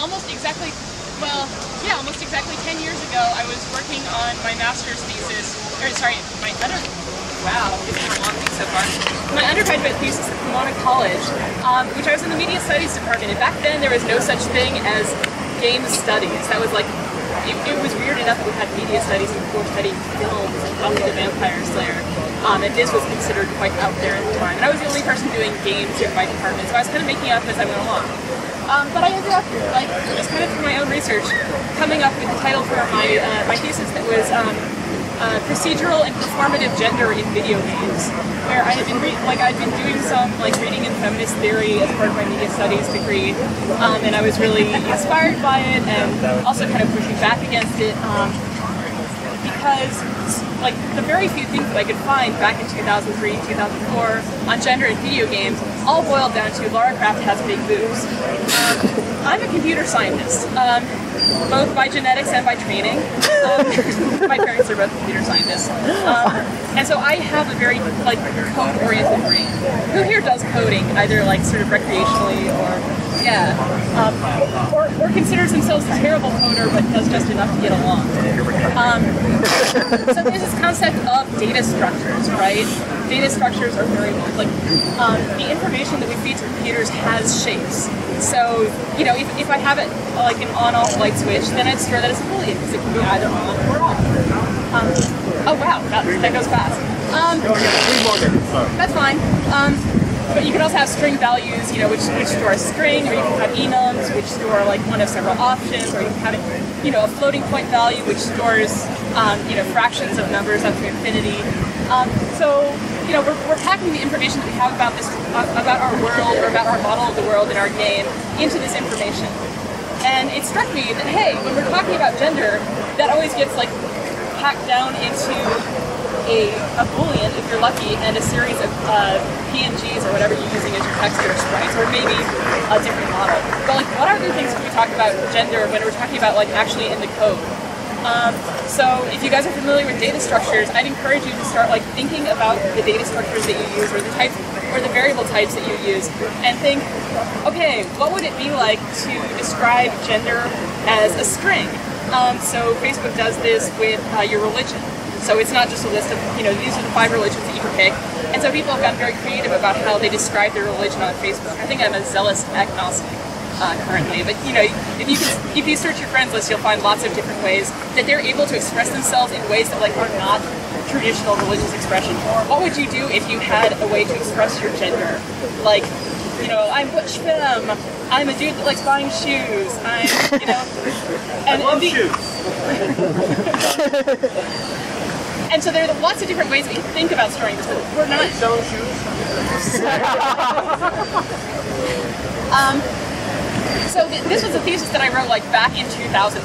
almost exactly 10 years ago, I was working on my master's thesis, wow, it's been a long week so far. My undergraduate thesis at Pomona College, which I was in the media studies department, and back then there was no such thing as game studies. That was like, it was weird enough that we had media studies and people were studying films and Buffy the Vampire Slayer, and this was considered quite out there at the time. And I was the only person doing games in my department, so I was kind of making up as I went along. But I ended up, like, just kind of through my own research, coming up with the title for my thesis that was procedural and performative gender in video games, where I had been I'd been doing some reading in feminist theory as part of my media studies degree, and I was really inspired by it and also kind of pushing back against it because the very few things that I could find back in 2003, 2004 on gender in video games all boiled down to Lara Croft has big boobs. I'm a computer scientist, both by genetics and by training. My parents are both computer scientists. And so I have a very code-oriented brain. Who here does coding, either sort of recreationally or considers themselves a terrible coder but does just enough to get along? So there's this concept of data structures, right? Data structures are very the information that we feed to computers has shapes. So, if I have it an on-off light switch, then I'd store that as a Boolean because it can be either on or off. Oh wow, that goes fast. That's fine. But you can also have string values, which store a string, or you can have enums, which store one of several options, or you can have a floating point value, which stores fractions of numbers up to infinity. So we're packing the information that we have about our world or about our model of the world in our game into this information. And it struck me that, hey, when we're talking about gender, that always gets packed down into a Boolean, if you're lucky, and a series of PNGs or whatever you're using as your text or sprites, or maybe a different model. But what other things can we talk about gender when we're talking about actually in the code? So if you guys are familiar with data structures, I'd encourage you to start thinking about the data structures that you use, or the types, or the variable types that you use, and think, okay, what would it be like to describe gender as a string? So Facebook does this with your religion. So it's not just a list of, these are the 5 religions that you can pick. And so people have gotten very creative about how they describe their religion on Facebook. I think I'm a zealous agnostic currently, but if you search your friends list, you'll find lots of different ways that they're able to express themselves in ways that are not traditional religious expression. What would you do if you had a way to express your gender? I'm butch femme, I'm a dude that likes buying shoes, I'm, And so there are lots of different ways that you think about storing this, but we're not selling shoes. So this was a thesis that I wrote back in 2004,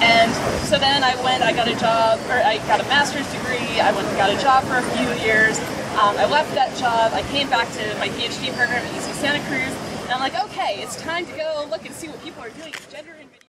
and so then I got a job, or I got a master's degree. I went and got a job for a few years. I left that job. I came back to my PhD program at UC Santa Cruz, and I'm like, okay, it's time to go look and see what people are doing with gender in video.